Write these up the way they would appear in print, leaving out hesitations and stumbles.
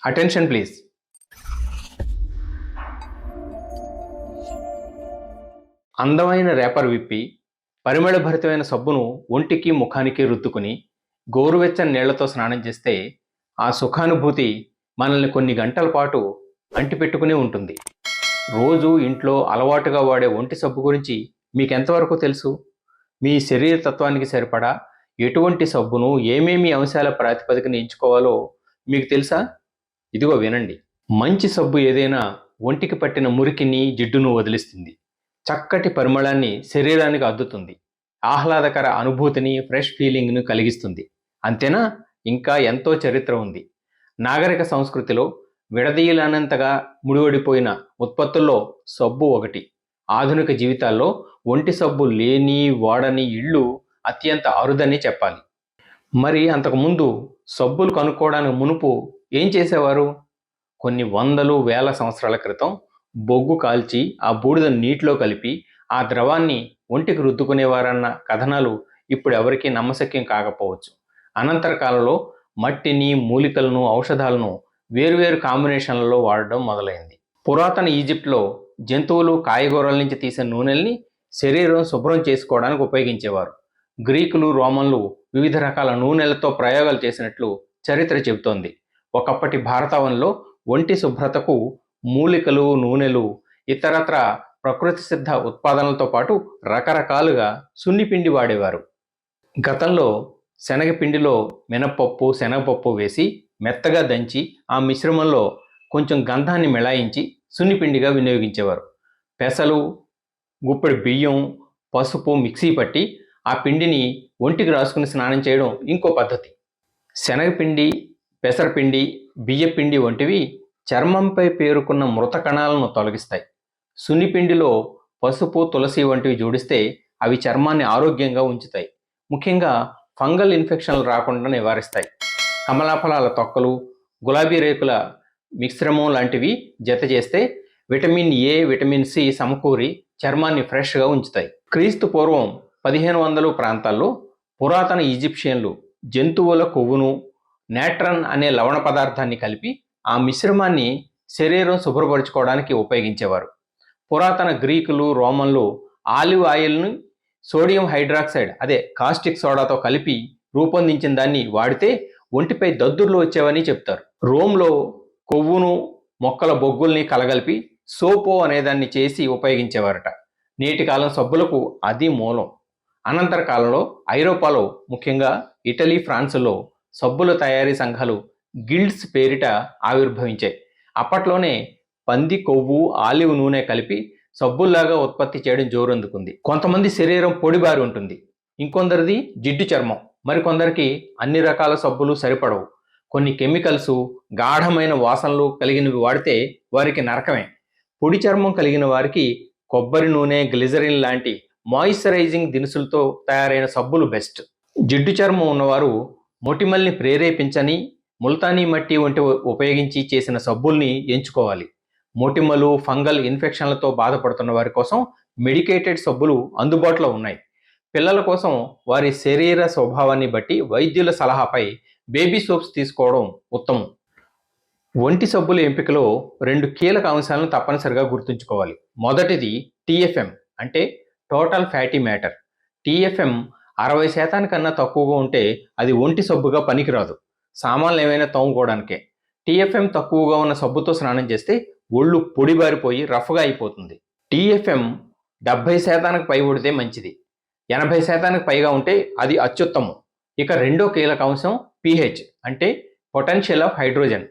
Attention please. అందమైన wrapper విప్పి పరిమళభరితమైన సబ్బును ఒంటికి ముఖానికి రుద్దుకుని గోరువెచ్చని నీళ్లతో స్నానం చేస్తే ఆ సుఖానుభూతి మనల్ని కొన్ని గంటల పాటు అంటిపెట్టుకునే ఉంటుంది. రోజు ఇంట్లో అలవాటుగా వాడే ఒంటి సబ్బు గురించి మీకెంతవరకు తెలుసు? మీ శరీర తత్వానికి సరిపడా ఎటువంటి సబ్బును ఏమేమి అంశాల ప్రాతిపదికన ఎంచుకోవాలో మీకు తెలుసా? ఇదిగో వినండి. మంచి సబ్బు ఏదైనా ఒంటికి పట్టిన మురికిని జిడ్డును వదిలిస్తుంది, చక్కటి పరిమళాన్ని శరీరానికి అద్దుతుంది, ఆహ్లాదకర అనుభూతిని ఫ్రెష్ ఫీలింగ్ను కలిగిస్తుంది. అంతేనా? ఇంకా ఎంతో చరిత్ర ఉంది. నాగరిక సంస్కృతిలో విడదీయలేనంతగా ముడివడిపోయిన ఉత్పత్తుల్లో సబ్బు ఒకటి. ఆధునిక జీవితాల్లో ఒంటి సబ్బు లేని వాడని ఇళ్ళు అత్యంత అరుదని చెప్పాలి. మరి అంతకుముందు సబ్బులు కనుక్కోవడానికి మునుపు ఏం చేసేవారు? కొన్ని వందలు వేల సంవత్సరాల క్రితం బొగ్గు కాల్చి ఆ బూడిద నీటిలో కలిపి ఆ ద్రవాన్ని ఒంటికి రుద్దుకునేవారన్న కథనాలు ఇప్పుడు ఎవరికీ నమ్మశక్యం కాకపోవచ్చు. అనంతర కాలంలో మట్టిని, మూలికలను, ఔషధాలను వేరువేరు కాంబినేషన్లలో వాడడం మొదలైంది. పురాతన ఈజిప్ట్లో జంతువులు, కాయగూరల నుంచి తీసిన నూనెల్ని శరీరం శుభ్రం చేసుకోవడానికి ఉపయోగించేవారు. గ్రీకులు, రోమన్లు వివిధ రకాల నూనెలతో ప్రయోగాలు చేసినట్లు చరిత్ర చెబుతోంది. ఒకప్పటి భారతావనిలో ఒంటి శుభ్రతకు మూలికలు, నూనెలు, ఇతరత్ర ప్రకృతి సిద్ధ ఉత్పాదనలతో పాటు రకరకాలుగా సున్నిపిండి వాడేవారు. గతంలో శనగపిండిలో మినప్పప్పు, శనగపప్పు వేసి మెత్తగా దంచి ఆ మిశ్రమంలో కొంచెం గంధాన్ని మిళాయించి సున్నిపిండిగా వినియోగించేవారు. పెసలు, గుప్పెడు బియ్యం, పసుపు మిక్సీ పట్టి ఆ పిండిని ఒంటికి రాసుకుని స్నానం చేయడం ఇంకో పద్ధతి. శనగపిండి, పెసరపిండి, బియ్యపిండి వంటివి చర్మంపై పేరుకున్న మృత కణాలను తొలగిస్తాయి. సున్నిపిండిలో పసుపు, తులసి వంటివి జోడిస్తే అవి చర్మాన్ని ఆరోగ్యంగా ఉంచుతాయి. ముఖ్యంగా ఫంగల్ ఇన్ఫెక్షన్లు రాకుండా నివారిస్తాయి. కమలాఫలాల తొక్కలు, గులాబీ రేకుల మిశ్రమం లాంటివి జత చేస్తే విటమిన్ ఏ, విటమిన్ సి సమకూరి చర్మాన్ని ఫ్రెష్గా ఉంచుతాయి. క్రీస్తు పూర్వం 1500 ప్రాంతాల్లో పురాతన ఈజిప్షియన్లు జంతువుల కొవ్వును, నేట్రన్ అనే లవణ పదార్థాన్ని కలిపి ఆ మిశ్రమాన్ని శరీరం శుభ్రపరచుకోవడానికి ఉపయోగించేవారు. పురాతన గ్రీకులు, రోమన్లు ఆలివ్ ఆయిల్ను సోడియం హైడ్రాక్సైడ్ అదే కాస్టిక్ సోడాతో కలిపి రూపొందించిన దాన్ని వాడితే ఒంటిపై దద్దుర్లు వచ్చేవని చెప్తారు. రోమ్లో కొవ్వును, మొక్కల బొగ్గుల్ని కలగలిపి సోపో అనేదాన్ని చేసి ఉపయోగించేవారట. నేటి కాలం సబ్బులకు అది మూలం. అనంతర కాలంలో ఐరోపాలో, ముఖ్యంగా ఇటలీ, ఫ్రాన్స్లో సబ్బుల తయారీ సంఘాలు గిల్డ్స్ పేరిట ఆవిర్భవించాయి. అప్పట్లోనే పంది కొవ్వు, ఆలివ్ నూనె కలిపి సబ్బుల్లాగా ఉత్పత్తి చేయడం జోరందుకుంది. కొంతమంది శరీరం పొడిబారి ఉంటుంది, ఇంకొందరిది జిడ్డు చర్మం, మరికొందరికి అన్ని రకాల సబ్బులు సరిపడవు. కొన్ని కెమికల్స్, గాఢమైన వాసనలు కలిగినవి వాడితే వారికి నరకమే. పొడి చర్మం కలిగిన వారికి కొబ్బరి నూనె, గ్లిజరిన్ లాంటి మాయిశ్చరైజింగ్ దినుసులతో తయారైన సబ్బులు బెస్ట్. జిడ్డు చర్మం ఉన్నవారు మొటిమల్ని ప్రేరేపించని ముల్తానీ మట్టి వంటి ఉపయోగించి చేసిన సబ్బుల్ని ఎంచుకోవాలి. మొటిమలు, ఫంగల్ ఇన్ఫెక్షన్లతో బాధపడుతున్న వారి కోసం మెడికేటెడ్ సబ్బులు అందుబాటులో ఉన్నాయి. పిల్లల కోసం వారి శరీర స్వభావాన్ని బట్టి వైద్యుల సలహాపై బేబీ సోప్స్ తీసుకోవడం ఉత్తమం. ఒంటి సబ్బుల ఎంపికలో 2 కీలక అంశాలను తప్పనిసరిగా గుర్తుంచుకోవాలి. మొదటిది టీఎఫ్ఎం అంటే టోటల్ ఫ్యాటీ మ్యాటర్. టీఎఫ్ఎం 60% కన్నా తక్కువగా ఉంటే అది ఒంటి సబ్బుగా పనికిరాదు, సామాన్లు ఏమైనా తోముకోవడానికే. టీఎఫ్ఎం తక్కువగా ఉన్న సబ్బుతో స్నానం చేస్తే ఒళ్ళు పొడిబారిపోయి రఫ్గా అయిపోతుంది. టీఎఫ్ఎం 70% పై ఉడితే మంచిది, 80% పైగా ఉంటే అది అత్యుత్తమం. ఇక రెండో కీలక అంశం పీహెచ్ అంటే పొటెన్షియల్ ఆఫ్ హైడ్రోజన్.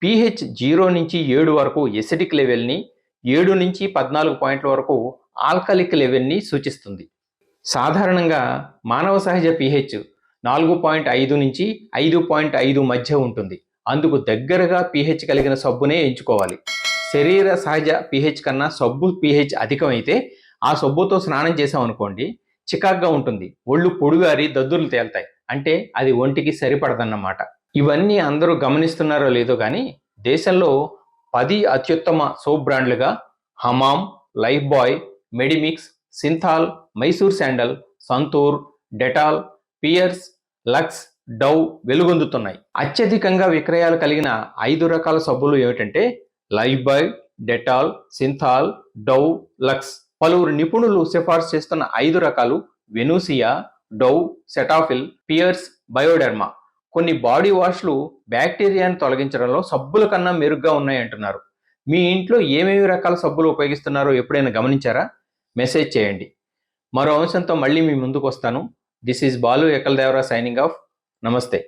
పీహెచ్ 0 నుంచి 7 వరకు ఎసిడిక్ లెవెల్ని, 7 నుంచి 14 పాయింట్ల వరకు ఆల్కలిక్ లెవెల్ని సూచిస్తుంది. సాధారణంగా మానవ సహజ పీహెచ్ 4.5 నుంచి 5.5 మధ్య ఉంటుంది. అందుకు దగ్గరగా పీహెచ్ కలిగిన సబ్బునే ఎంచుకోవాలి. శరీర సహజ పీహెచ్ కన్నా సబ్బు పీహెచ్ అధికమైతే ఆ సబ్బుతో స్నానం చేసామనుకోండి, చికాగ్గా ఉంటుంది, ఒళ్ళు పొడిగారి దద్దుర్లు తేలుతాయి, అంటే అది ఒంటికి సరిపడదన్నమాట. ఇవన్నీ అందరూ గమనిస్తున్నారో లేదో కానీ దేశంలో 10 అత్యుత్తమ సోప్ బ్రాండ్లుగా Hamam, Lifebuoy, Medimix, Cinthol, Mysore Sandal, Santoor, Dettol, Pears, Lux, Dove వెలుగొందుతున్నాయి. అత్యధికంగా విక్రయాలు కలిగిన 5 రకాల సబ్బులు ఏమిటంటే Lifebuoy, Dettol, Cinthol, Dove, Lux. పలువురు నిపుణులు సిఫార్సు చేస్తున్న 5 రకాలు Venusia, Dove, Cetaphil, Pears, Bioderma. కొన్ని బాడీ వాష్లు బ్యాక్టీరియాను తొలగించడంలో సబ్బుల కన్నా మెరుగ్గా ఉన్నాయంటున్నారు. మీ ఇంట్లో ఏమేమి రకాల సబ్బులు ఉపయోగిస్తున్నారో ఎప్పుడైనా గమనించారా? మెసేజ్ చేయండి. మరో అంశంతో మళ్ళీ మీ ముందుకు వస్తాను. దిస్ ఈజ్ బాలు ఎకల్ దేవరా సైనింగ్ ఆఫ్. నమస్తే.